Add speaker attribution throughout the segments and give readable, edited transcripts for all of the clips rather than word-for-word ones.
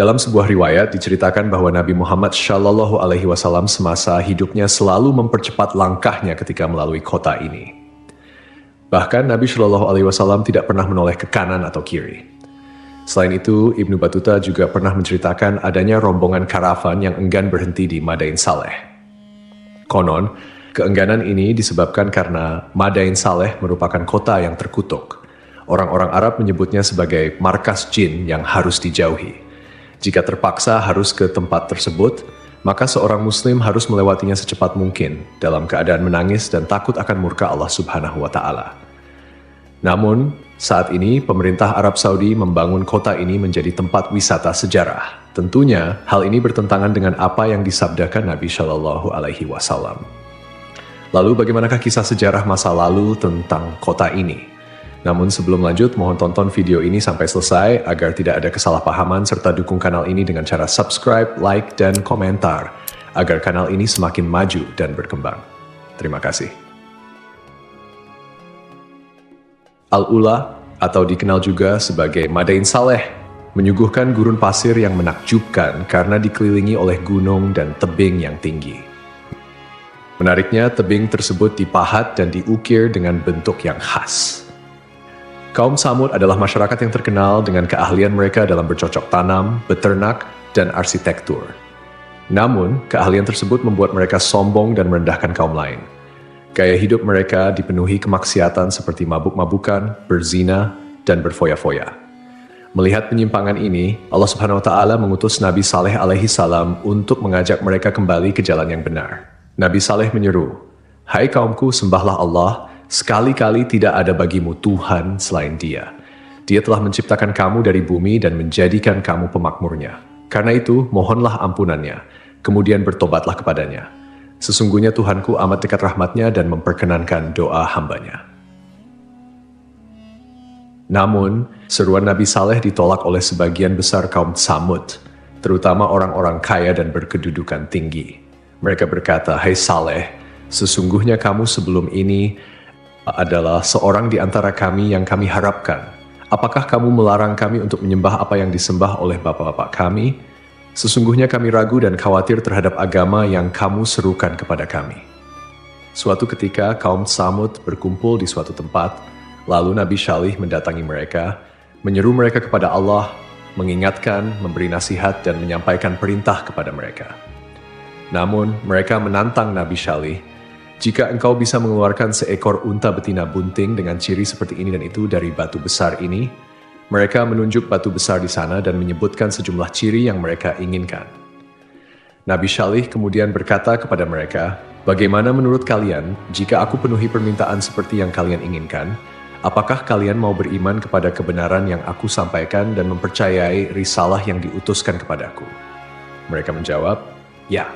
Speaker 1: Dalam sebuah riwayat diceritakan bahwa Nabi Muhammad Shallallahu Alaihi Wasallam semasa hidupnya selalu mempercepat langkahnya ketika melalui kota ini. Bahkan Nabi Shallallahu Alaihi Wasallam tidak pernah menoleh ke kanan atau kiri. Selain itu, Ibnu Battuta juga pernah menceritakan adanya rombongan karavan yang enggan berhenti di Madain Saleh. Konon, keengganan ini disebabkan karena Madain Saleh merupakan kota yang terkutuk. Orang-orang Arab menyebutnya sebagai markas jin yang harus dijauhi. Jika terpaksa harus ke tempat tersebut, maka seorang muslim harus melewatinya secepat mungkin dalam keadaan menangis dan takut akan murka Allah Subhanahu wa Ta'ala. Namun, saat ini pemerintah Arab Saudi membangun kota ini menjadi tempat wisata sejarah. Tentunya, hal ini bertentangan dengan apa yang disabdakan Nabi Shallallahu Alaihi Wasallam. Lalu, bagaimanakah kisah sejarah masa lalu tentang kota ini? Namun sebelum lanjut, mohon tonton video ini sampai selesai agar tidak ada kesalahpahaman serta dukung kanal ini dengan cara subscribe, like, dan komentar agar kanal ini semakin maju dan berkembang. Terima kasih. Al-Ula atau dikenal juga sebagai Madain Saleh menyuguhkan gurun pasir yang menakjubkan karena dikelilingi oleh gunung dan tebing yang tinggi. Menariknya, tebing tersebut dipahat dan diukir dengan bentuk yang khas. Kaum Tsamud adalah masyarakat yang terkenal dengan keahlian mereka dalam bercocok tanam, beternak, dan arsitektur. Namun, keahlian tersebut membuat mereka sombong dan merendahkan kaum lain. Gaya hidup mereka dipenuhi kemaksiatan seperti mabuk-mabukan, berzina, dan berfoya-foya. Melihat penyimpangan ini, Allah Subhanahu wa Ta'ala mengutus Nabi Saleh alaihi salam untuk mengajak mereka kembali ke jalan yang benar. Nabi Saleh menyeru, "Hai kaumku, sembahlah Allah. Sekali-kali tidak ada bagimu Tuhan selain Dia. Dia telah menciptakan kamu dari bumi dan menjadikan kamu pemakmurnya. Karena itu, mohonlah ampunannya, kemudian bertobatlah kepadanya. Sesungguhnya Tuhanku amat dekat rahmatnya dan memperkenankan doa hambanya." Namun, seruan Nabi Saleh ditolak oleh sebagian besar kaum Tsamud, terutama orang-orang kaya dan berkedudukan tinggi. Mereka berkata, "Hai Saleh, sesungguhnya kamu sebelum ini adalah seorang di antara kami yang kami harapkan. Apakah kamu melarang kami untuk menyembah apa yang disembah oleh bapak-bapak kami? Sesungguhnya kami ragu dan khawatir terhadap agama yang kamu serukan kepada kami." Suatu ketika kaum Tsamud berkumpul di suatu tempat, lalu Nabi Saleh mendatangi mereka, menyeru mereka kepada Allah, mengingatkan, memberi nasihat, dan menyampaikan perintah kepada mereka. Namun mereka menantang Nabi Saleh, "Jika engkau bisa mengeluarkan seekor unta betina bunting dengan ciri seperti ini dan itu dari batu besar ini," mereka menunjuk batu besar di sana dan menyebutkan sejumlah ciri yang mereka inginkan. Nabi Saleh kemudian berkata kepada mereka, "Bagaimana menurut kalian jika aku penuhi permintaan seperti yang kalian inginkan? Apakah kalian mau beriman kepada kebenaran yang aku sampaikan dan mempercayai risalah yang diutuskan kepadaku?" Mereka menjawab, "Ya."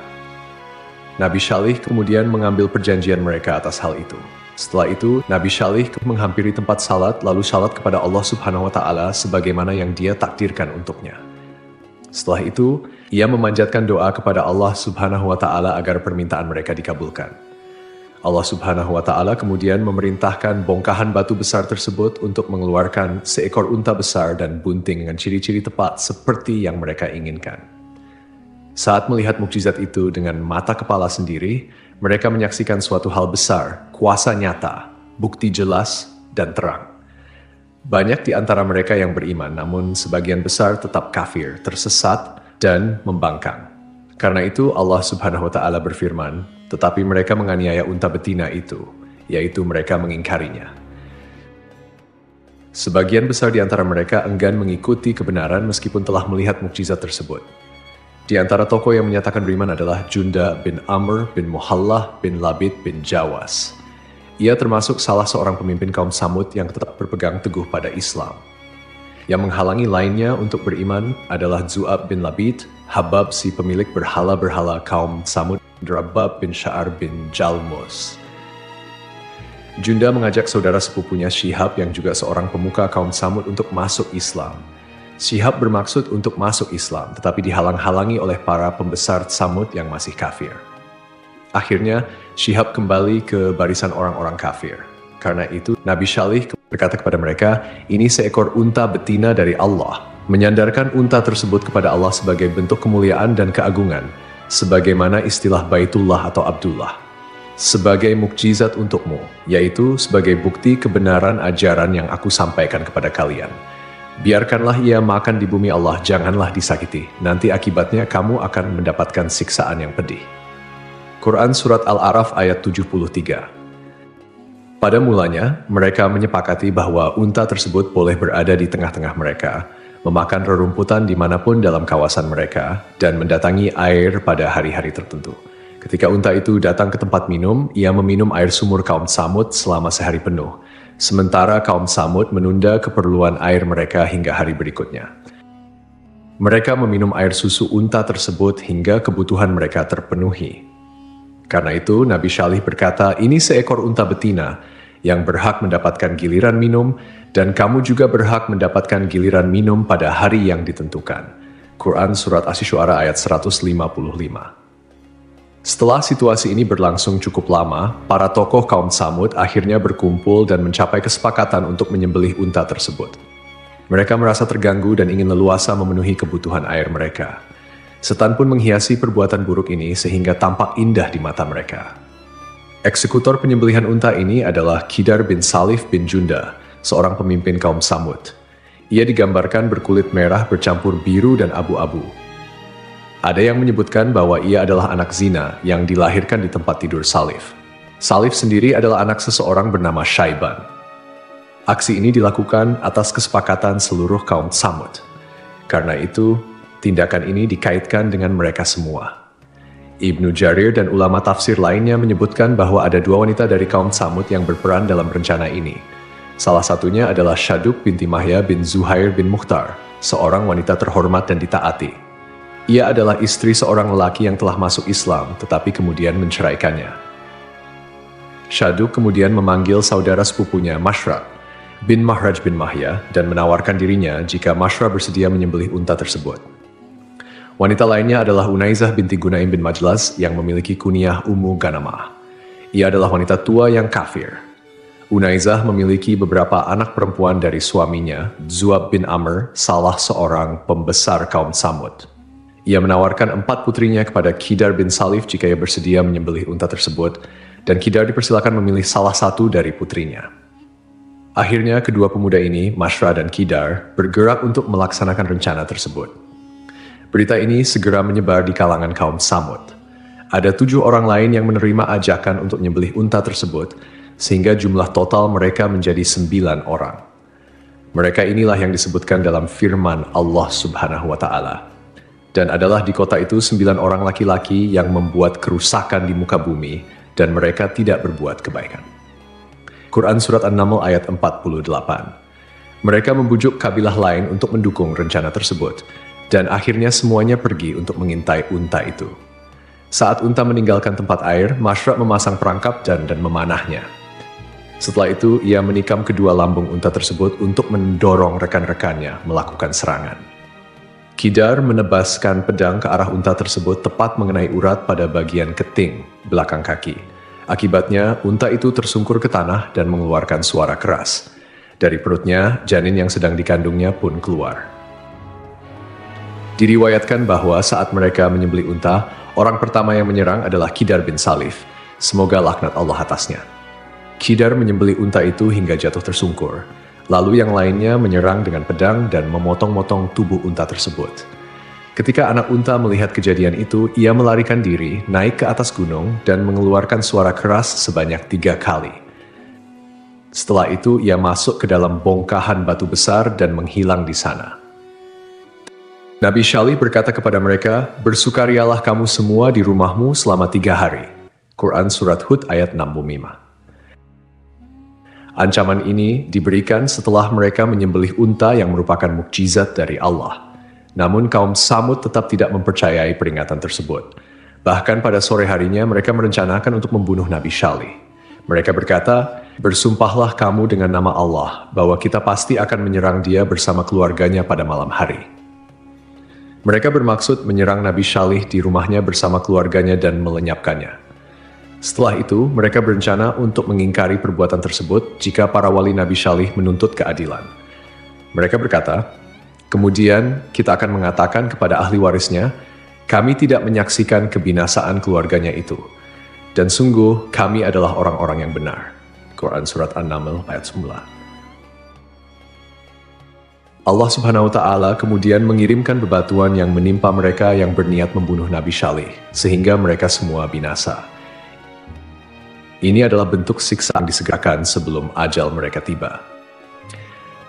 Speaker 1: Nabi Saleh kemudian mengambil perjanjian mereka atas hal itu. Setelah itu, Nabi Saleh menghampiri tempat salat lalu salat kepada Allah Subhanahu wa Ta'ala sebagaimana yang Dia takdirkan untuknya. Setelah itu, ia memanjatkan doa kepada Allah Subhanahu wa Ta'ala agar permintaan mereka dikabulkan. Allah Subhanahu wa Ta'ala kemudian memerintahkan bongkahan batu besar tersebut untuk mengeluarkan seekor unta besar dan bunting dengan ciri-ciri tepat seperti yang mereka inginkan. Saat melihat mukjizat itu dengan mata kepala sendiri, mereka menyaksikan suatu hal besar, kuasa nyata, bukti jelas, dan terang. Banyak di antara mereka yang beriman, namun sebagian besar tetap kafir, tersesat, dan membangkang. Karena itu Allah Subhanahu wa Ta'ala berfirman, "Tetapi mereka menganiaya unta betina itu, yaitu mereka mengingkarinya." Sebagian besar di antara mereka enggan mengikuti kebenaran meskipun telah melihat mukjizat tersebut. Di antara tokoh yang menyatakan beriman adalah Junda bin Amr bin Muhallah bin Labid bin Jawas. Ia termasuk salah seorang pemimpin kaum Tsamud yang tetap berpegang teguh pada Islam. Yang menghalangi lainnya untuk beriman adalah Zu'ab bin Labid, Habab si pemilik berhala-berhala kaum Tsamud, Rabab bin Sya'ar bin Jalmus. Junda mengajak saudara sepupunya Syihab yang juga seorang pemuka kaum Tsamud untuk masuk Islam. Syihab bermaksud untuk masuk Islam, tetapi dihalang-halangi oleh para pembesar Tsamud yang masih kafir. Akhirnya, Syihab kembali ke barisan orang-orang kafir. Karena itu, Nabi Saleh berkata kepada mereka, "Ini seekor unta betina dari Allah. menyandarkan unta tersebut kepada Allah sebagai bentuk kemuliaan dan keagungan, sebagaimana istilah Baitullah atau Abdullah, sebagai mukjizat untukmu, yaitu sebagai bukti kebenaran ajaran yang aku sampaikan kepada kalian. Biarkanlah ia makan di bumi Allah, janganlah disakiti, nanti akibatnya kamu akan mendapatkan siksaan yang pedih. Quran Surat Al-A'raf ayat 73. Pada mulanya, mereka menyepakati bahwa unta tersebut boleh berada di tengah-tengah mereka, memakan rerumputan dimanapun dalam kawasan mereka, dan mendatangi air pada hari-hari tertentu. Ketika unta itu datang ke tempat minum, ia meminum air sumur kaum Tsamud selama sehari penuh, sementara kaum Tsamud menunda keperluan air mereka hingga hari berikutnya. Mereka meminum air susu unta tersebut hingga kebutuhan mereka terpenuhi. Karena itu, Nabi Syalih berkata, ini seekor unta betina yang berhak mendapatkan giliran minum, dan kamu juga berhak mendapatkan giliran minum pada hari yang ditentukan. Quran Surat Asy-Syu'ara ayat 155. Setelah situasi ini berlangsung cukup lama, para tokoh kaum Tsamud akhirnya berkumpul dan mencapai kesepakatan untuk menyembelih unta tersebut. Mereka merasa terganggu dan ingin leluasa memenuhi kebutuhan air mereka. Setan pun menghiasi perbuatan buruk ini sehingga tampak indah di mata mereka. Eksekutor penyembelihan unta ini adalah Qidar bin Salif bin Junda, seorang pemimpin kaum Tsamud. Ia digambarkan berkulit merah bercampur biru dan abu-abu. Ada yang menyebutkan bahwa ia adalah anak zina yang dilahirkan di tempat tidur Salif. Salif sendiri adalah anak seseorang bernama Syaiban. Aksi ini dilakukan atas kesepakatan seluruh kaum Tsamud. Karena itu, tindakan ini dikaitkan dengan mereka semua. Ibnu Jarir dan ulama tafsir lainnya menyebutkan bahwa ada dua wanita dari kaum Tsamud yang berperan dalam rencana ini. Salah satunya adalah Syaduk binti Mahya bin Zuhair bin Mukhtar, seorang wanita terhormat dan ditaati. Ia adalah istri seorang lelaki yang telah masuk Islam, tetapi kemudian menceraikannya. Syaduk kemudian memanggil saudara sepupunya Mashraq bin Mahraj bin Mahya dan menawarkan dirinya jika Mashraq bersedia menyembelih unta tersebut. Wanita lainnya adalah Unaizah binti Gunaim bin Majlas yang memiliki kunyah Ummu Ganamah. Ia adalah wanita tua yang kafir. Unaizah memiliki beberapa anak perempuan dari suaminya, Zuab bin Amr, salah seorang pembesar kaum Tsamud. Ia menawarkan 4 putrinya kepada Qidar bin Salif jika ia bersedia menyembelih unta tersebut, dan Qidar dipersilakan memilih salah satu dari putrinya. Akhirnya kedua pemuda ini, Mashraq dan Qidar, bergerak untuk melaksanakan rencana tersebut. Berita ini segera menyebar di kalangan kaum Tsamud. Ada 7 orang lain yang menerima ajakan untuk menyembelih unta tersebut, sehingga jumlah total mereka menjadi 9 orang. Mereka inilah yang disebutkan dalam firman Allah Subhanahu wa Ta'ala. Dan adalah di kota itu 9 orang laki-laki yang membuat kerusakan di muka bumi, dan mereka tidak berbuat kebaikan. Quran Surat An-Naml ayat 48. Mereka membujuk kabilah lain untuk mendukung rencana tersebut, dan akhirnya semuanya pergi untuk mengintai unta itu. Saat unta meninggalkan tempat air, Mashraq memasang perangkap dan memanahnya. Setelah itu, ia menikam kedua lambung unta tersebut untuk mendorong rekan-rekannya melakukan serangan. Qidar menebaskan pedang ke arah unta tersebut tepat mengenai urat pada bagian keting belakang kaki. Akibatnya, unta itu tersungkur ke tanah dan mengeluarkan suara keras. Dari perutnya, janin yang sedang dikandungnya pun keluar. Diriwayatkan bahwa saat mereka menyembelih unta, orang pertama yang menyerang adalah Qidar bin Salif. Semoga laknat Allah atasnya. Qidar menyembelih unta itu hingga jatuh tersungkur. Lalu yang lainnya menyerang dengan pedang dan memotong-motong tubuh unta tersebut. Ketika anak unta melihat kejadian itu, ia melarikan diri, naik ke atas gunung, dan mengeluarkan suara keras sebanyak 3 kali. Setelah itu, ia masuk ke dalam bongkahan batu besar dan menghilang di sana. Nabi Syalih berkata kepada mereka, "Bersukarialah kamu semua di rumahmu selama 3 hari." Quran Surat Hud ayat 65. Ancaman ini diberikan setelah mereka menyembelih unta yang merupakan mukjizat dari Allah. Namun kaum Tsamud tetap tidak mempercayai peringatan tersebut. Bahkan pada sore harinya mereka merencanakan untuk membunuh Nabi Syalih. Mereka berkata, "Bersumpahlah kamu dengan nama Allah bahwa kita pasti akan menyerang dia bersama keluarganya pada malam hari." Mereka bermaksud menyerang Nabi Syalih di rumahnya bersama keluarganya dan melenyapkannya. Setelah itu, mereka berencana untuk mengingkari perbuatan tersebut jika para wali Nabi Syalih menuntut keadilan. Mereka berkata, Kemudian kita akan mengatakan kepada ahli warisnya, kami tidak menyaksikan kebinasaan keluarganya itu. Dan sungguh kami adalah orang-orang yang benar. Quran Surat An-Naml ayat 9. Allah Subhanahu wa Ta'ala kemudian mengirimkan bebatuan yang menimpa mereka yang berniat membunuh Nabi Syalih, sehingga mereka semua binasa. Ini adalah bentuk siksaan disegerakan sebelum ajal mereka tiba.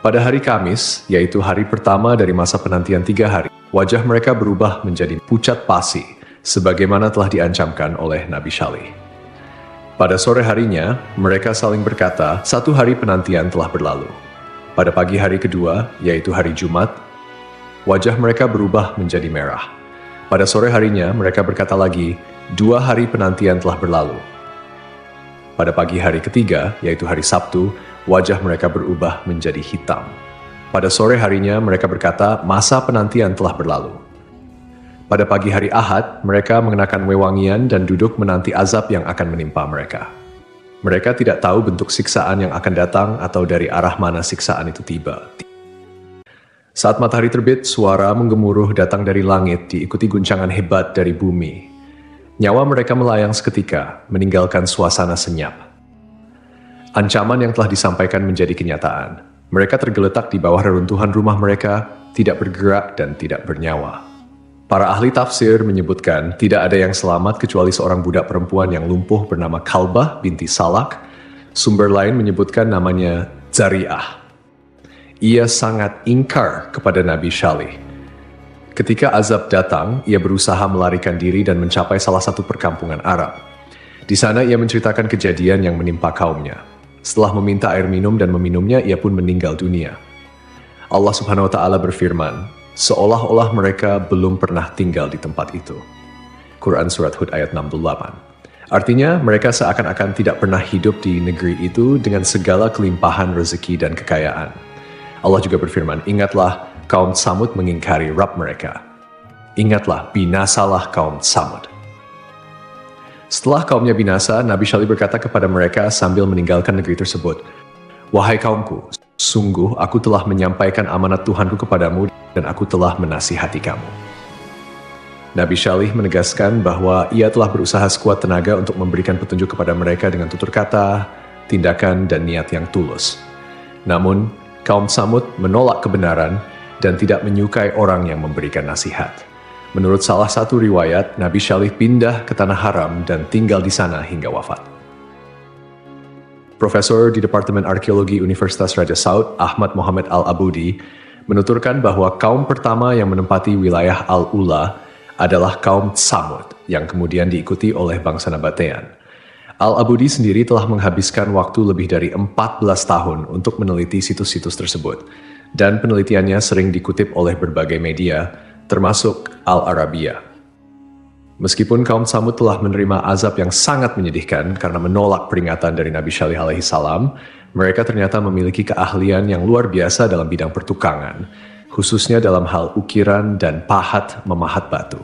Speaker 1: Pada hari Kamis, yaitu hari pertama dari masa penantian 3 hari, wajah mereka berubah menjadi pucat pasi, sebagaimana telah diancamkan oleh Nabi Syalih. Pada sore harinya, mereka saling berkata, 1 hari penantian telah berlalu. Pada pagi hari kedua, yaitu hari Jumat, wajah mereka berubah menjadi merah. Pada sore harinya, mereka berkata lagi, 2 hari penantian telah berlalu. Pada pagi hari ketiga, yaitu hari Sabtu, wajah mereka berubah menjadi hitam. Pada sore harinya, mereka berkata, masa penantian telah berlalu. Pada pagi hari Ahad, mereka mengenakan wewangian dan duduk menanti azab yang akan menimpa mereka. Mereka tidak tahu bentuk siksaan yang akan datang atau dari arah mana siksaan itu tiba. Saat matahari terbit, suara menggemuruh datang dari langit diikuti guncangan hebat dari bumi. Nyawa mereka melayang seketika, meninggalkan suasana senyap. Ancaman yang telah disampaikan menjadi kenyataan. Mereka tergeletak di bawah reruntuhan rumah mereka, tidak bergerak dan tidak bernyawa. Para ahli tafsir menyebutkan tidak ada yang selamat kecuali seorang budak perempuan yang lumpuh bernama Kalbah binti Salak. Sumber lain menyebutkan namanya Zari'ah. Ia sangat ingkar kepada Nabi Syalih. Ketika azab datang, ia berusaha melarikan diri dan mencapai salah satu perkampungan Arab. Di sana ia menceritakan kejadian yang menimpa kaumnya. Setelah meminta air minum dan meminumnya, ia pun meninggal dunia. Allah Subhanahu wa Ta'ala berfirman, seolah-olah mereka belum pernah tinggal di tempat itu. Quran Surat Hud ayat 68. Artinya, mereka seakan-akan tidak pernah hidup di negeri itu dengan segala kelimpahan rezeki dan kekayaan. Allah juga berfirman, ingatlah kaum Tsamud mengingkari Rabb mereka. Ingatlah, binasalah kaum Tsamud. Setelah kaumnya binasa, Nabi Syalih berkata kepada mereka sambil meninggalkan negeri tersebut, wahai kaumku, sungguh aku telah menyampaikan amanat Tuhanku kepadamu dan aku telah menasihati kamu. Nabi Syalih menegaskan bahwa ia telah berusaha sekuat tenaga untuk memberikan petunjuk kepada mereka dengan tutur kata, tindakan, dan niat yang tulus. Namun, kaum Tsamud menolak kebenaran dan tidak menyukai orang yang memberikan nasihat. Menurut salah satu riwayat, Nabi Syalih pindah ke Tanah Haram dan tinggal di sana hingga wafat. Profesor di Departemen Arkeologi Universitas Raja Saud, Ahmad Muhammad Al-Abudi, menuturkan bahwa kaum pertama yang menempati wilayah Al-Ula adalah kaum Tsamud, yang kemudian diikuti oleh bangsa Nabatean. Al-Abudi sendiri telah menghabiskan waktu lebih dari 14 tahun untuk meneliti situs-situs tersebut, dan penelitiannya sering dikutip oleh berbagai media, termasuk Al-Arabiya. Meskipun kaum Tsamud telah menerima azab yang sangat menyedihkan karena menolak peringatan dari Nabi Syalih alaihi salam, mereka ternyata memiliki keahlian yang luar biasa dalam bidang pertukangan, khususnya dalam hal ukiran dan pahat memahat batu.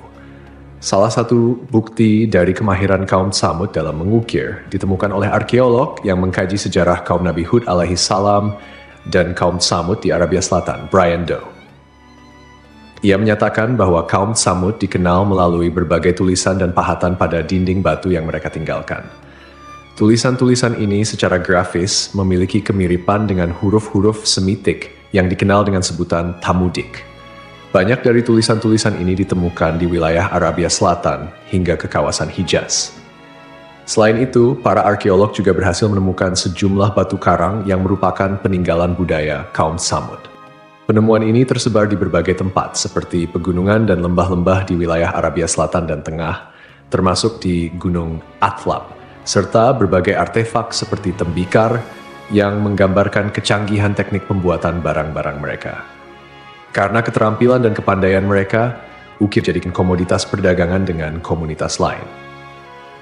Speaker 1: Salah satu bukti dari kemahiran kaum Tsamud dalam mengukir ditemukan oleh arkeolog yang mengkaji sejarah kaum Nabi Hud alaihi salam dan kaum Tsamud di Arabia Selatan, Brian Doe. Ia menyatakan bahwa kaum Tsamud dikenal melalui berbagai tulisan dan pahatan pada dinding batu yang mereka tinggalkan. Tulisan-tulisan ini secara grafis memiliki kemiripan dengan huruf-huruf Semitik yang dikenal dengan sebutan Tamudik. Banyak dari tulisan-tulisan ini ditemukan di wilayah Arabia Selatan hingga ke kawasan Hijaz. Selain itu, para arkeolog juga berhasil menemukan sejumlah batu karang yang merupakan peninggalan budaya kaum Tsamud. Penemuan ini tersebar di berbagai tempat seperti pegunungan dan lembah-lembah di wilayah Arabia Selatan dan Tengah, termasuk di Gunung Atlab, serta berbagai artefak seperti tembikar yang menggambarkan kecanggihan teknik pembuatan barang-barang mereka. Karena keterampilan dan kepandaian mereka, ukir jadikan komoditas perdagangan dengan komunitas lain.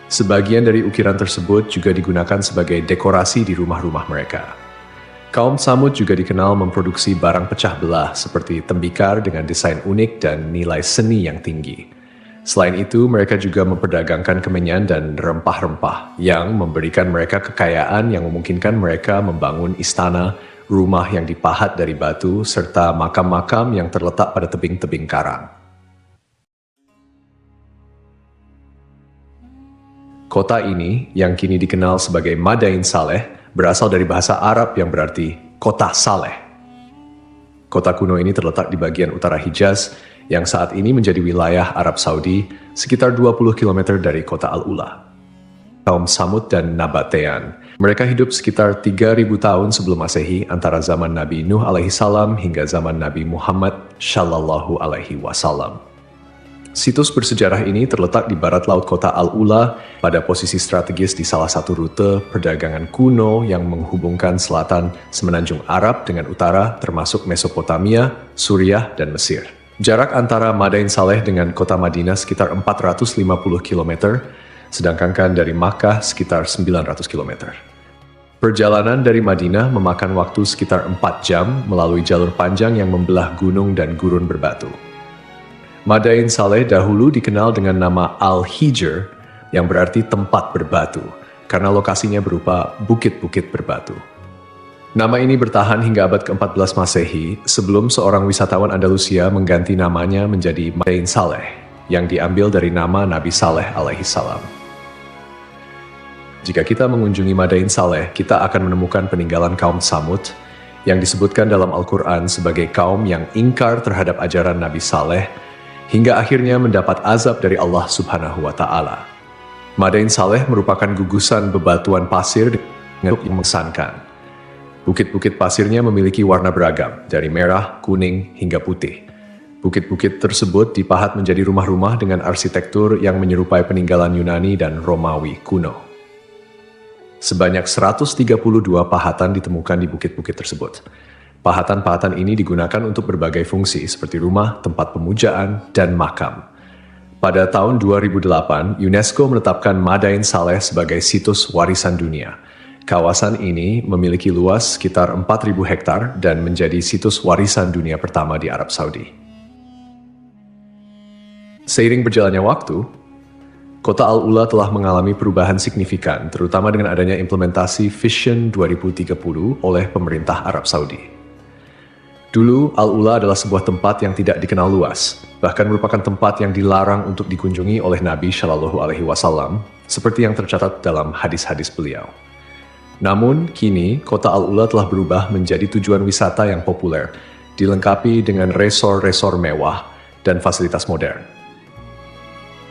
Speaker 1: Sebagian dari ukiran tersebut juga digunakan sebagai dekorasi di rumah-rumah mereka. Kaum Tsamud juga dikenal memproduksi barang pecah belah seperti tembikar dengan desain unik dan nilai seni yang tinggi. Selain itu, mereka juga memperdagangkan kemenyan dan rempah-rempah yang memberikan mereka kekayaan yang memungkinkan mereka membangun istana, rumah yang dipahat dari batu, serta makam-makam yang terletak pada tebing-tebing karang. Kota ini, yang kini dikenal sebagai Madain Saleh, berasal dari bahasa Arab yang berarti kota Saleh. Kota kuno ini terletak di bagian utara Hijaz, yang saat ini menjadi wilayah Arab Saudi, sekitar 20 km dari kota Al-Ula. Kaum Samud dan Nabatean, mereka hidup sekitar 3.000 tahun sebelum Masehi, antara zaman Nabi Nuh alaihissalam hingga zaman Nabi Muhammad shallallahu alaihi wasallam. Situs bersejarah ini terletak di barat laut kota Al-Ula, pada posisi strategis di salah satu rute perdagangan kuno yang menghubungkan selatan Semenanjung Arab dengan utara, termasuk Mesopotamia, Suriah, dan Mesir. Jarak antara Madain Saleh dengan kota Madinah sekitar 450 km, sedangkan dari Makkah sekitar 900 km. Perjalanan dari Madinah memakan waktu sekitar 4 jam melalui jalur panjang yang membelah gunung dan gurun berbatu. Madain Saleh dahulu dikenal dengan nama Al-Hijr, yang berarti tempat berbatu, karena lokasinya berupa bukit-bukit berbatu. Nama ini bertahan hingga abad ke-14 Masehi, sebelum seorang wisatawan Andalusia mengganti namanya menjadi Madain Saleh, yang diambil dari nama Nabi Saleh alaihissalam. Jika kita mengunjungi Madain Saleh, kita akan menemukan peninggalan kaum Samud, yang disebutkan dalam Al-Quran sebagai kaum yang ingkar terhadap ajaran Nabi Saleh, hingga akhirnya mendapat azab dari Allah Subhanahu wa Ta'ala. Madain Saleh merupakan gugusan bebatuan pasir yang mengesankan. Bukit-bukit pasirnya memiliki warna beragam, dari merah, kuning, hingga putih. Bukit-bukit tersebut dipahat menjadi rumah-rumah dengan arsitektur yang menyerupai peninggalan Yunani dan Romawi kuno. Sebanyak 132 pahatan ditemukan di bukit-bukit tersebut. Pahatan-pahatan ini digunakan untuk berbagai fungsi seperti rumah, tempat pemujaan, dan makam. Pada tahun 2008, UNESCO menetapkan Madain Saleh sebagai situs warisan dunia. Kawasan ini memiliki luas sekitar 4.000 hektar dan menjadi situs warisan dunia pertama di Arab Saudi. Seiring berjalannya waktu, kota Al-Ula telah mengalami perubahan signifikan, terutama dengan adanya implementasi Vision 2030 oleh pemerintah Arab Saudi. Dulu, Al-Ula adalah sebuah tempat yang tidak dikenal luas, bahkan merupakan tempat yang dilarang untuk dikunjungi oleh Nabi Shallallahu Alaihi Wasallam, seperti yang tercatat dalam hadis-hadis beliau. Namun, kini kota Al-Ula telah berubah menjadi tujuan wisata yang populer, dilengkapi dengan resor-resor mewah dan fasilitas modern.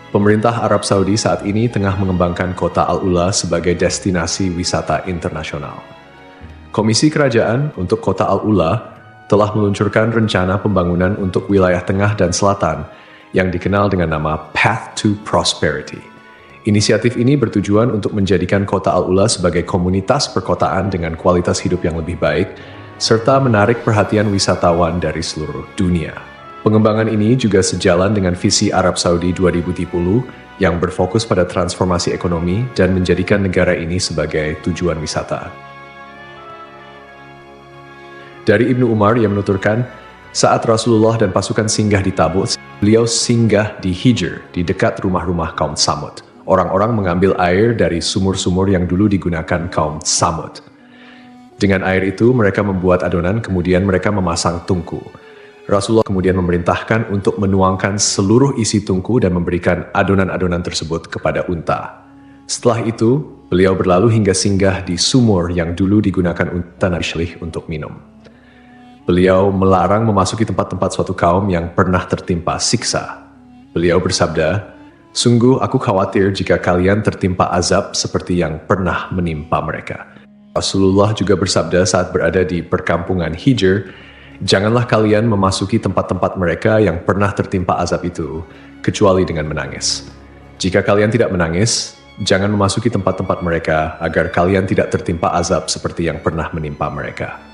Speaker 1: Pemerintah Arab Saudi saat ini tengah mengembangkan kota Al-Ula sebagai destinasi wisata internasional. Komisi Kerajaan untuk kota Al-Ula telah meluncurkan rencana pembangunan untuk wilayah tengah dan selatan yang dikenal dengan nama Path to Prosperity. Inisiatif ini bertujuan untuk menjadikan kota Al-Ula sebagai komunitas perkotaan dengan kualitas hidup yang lebih baik, serta menarik perhatian wisatawan dari seluruh dunia. Pengembangan ini juga sejalan dengan visi Arab Saudi 2030 yang berfokus pada transformasi ekonomi dan menjadikan negara ini sebagai tujuan wisata. Dari Ibnu Umar yang menuturkan, saat Rasulullah dan pasukan singgah di Tabuk, beliau singgah di Hijr, di dekat rumah-rumah kaum Samud. Orang-orang mengambil air dari sumur-sumur yang dulu digunakan kaum Samud. Dengan air itu, mereka membuat adonan, kemudian mereka memasang tungku. Rasulullah kemudian memerintahkan untuk menuangkan seluruh isi tungku dan memberikan adonan-adonan tersebut kepada unta. Setelah itu, beliau berlalu hingga singgah di sumur yang dulu digunakan unta Nabi Shalih untuk minum. Beliau melarang memasuki tempat-tempat suatu kaum yang pernah tertimpa siksa. Beliau bersabda, "Sungguh aku khawatir jika kalian tertimpa azab seperti yang pernah menimpa mereka." Rasulullah juga bersabda saat berada di perkampungan Hijr, "Janganlah kalian memasuki tempat-tempat mereka yang pernah tertimpa azab itu, kecuali dengan menangis. Jika kalian tidak menangis, jangan memasuki tempat-tempat mereka agar kalian tidak tertimpa azab seperti yang pernah menimpa mereka."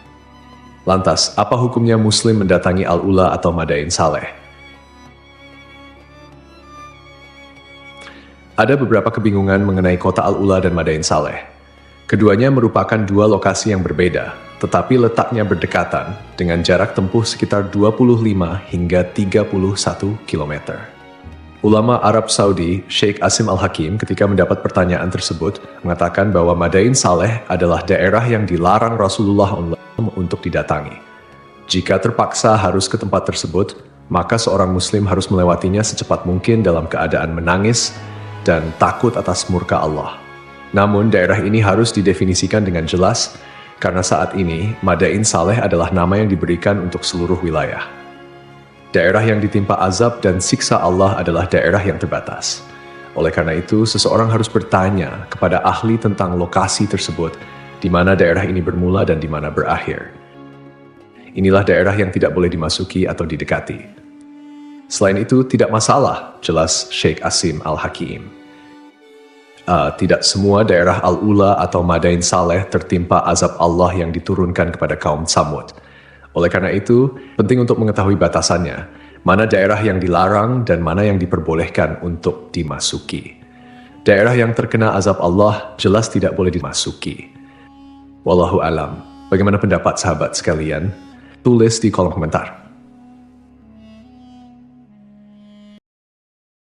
Speaker 1: Lantas, apa hukumnya Muslim mendatangi Al-Ula atau Madain Saleh? Ada beberapa kebingungan mengenai kota Al-Ula dan Madain Saleh. Keduanya merupakan dua lokasi yang berbeda, tetapi letaknya berdekatan dengan jarak tempuh sekitar 25 hingga 31 km. Ulama Arab Saudi, Sheikh Asim Al-Hakim, ketika mendapat pertanyaan tersebut, mengatakan bahwa Madain Saleh adalah daerah yang dilarang Rasulullah untuk didatangi. Jika terpaksa harus ke tempat tersebut, maka seorang muslim harus melewatinya secepat mungkin dalam keadaan menangis dan takut atas murka Allah. Namun daerah ini harus didefinisikan dengan jelas, karena saat ini Madain Saleh adalah nama yang diberikan untuk seluruh wilayah. Daerah yang ditimpa azab dan siksa Allah adalah daerah yang terbatas. Oleh karena itu, seseorang harus bertanya kepada ahli tentang lokasi tersebut, di mana daerah ini bermula dan di mana berakhir. Inilah daerah yang tidak boleh dimasuki atau didekati. Selain itu, tidak masalah, jelas Sheikh Asim Al-Hakim. Tidak semua daerah Al-Ula atau Madain Saleh tertimpa azab Allah yang diturunkan kepada kaum Tsamud. Oleh karena itu, penting untuk mengetahui batasannya, mana daerah yang dilarang dan mana yang diperbolehkan untuk dimasuki. Daerah yang terkena azab Allah jelas tidak boleh dimasuki. Wallahu alam. Bagaimana pendapat sahabat sekalian? Tulis di kolom komentar.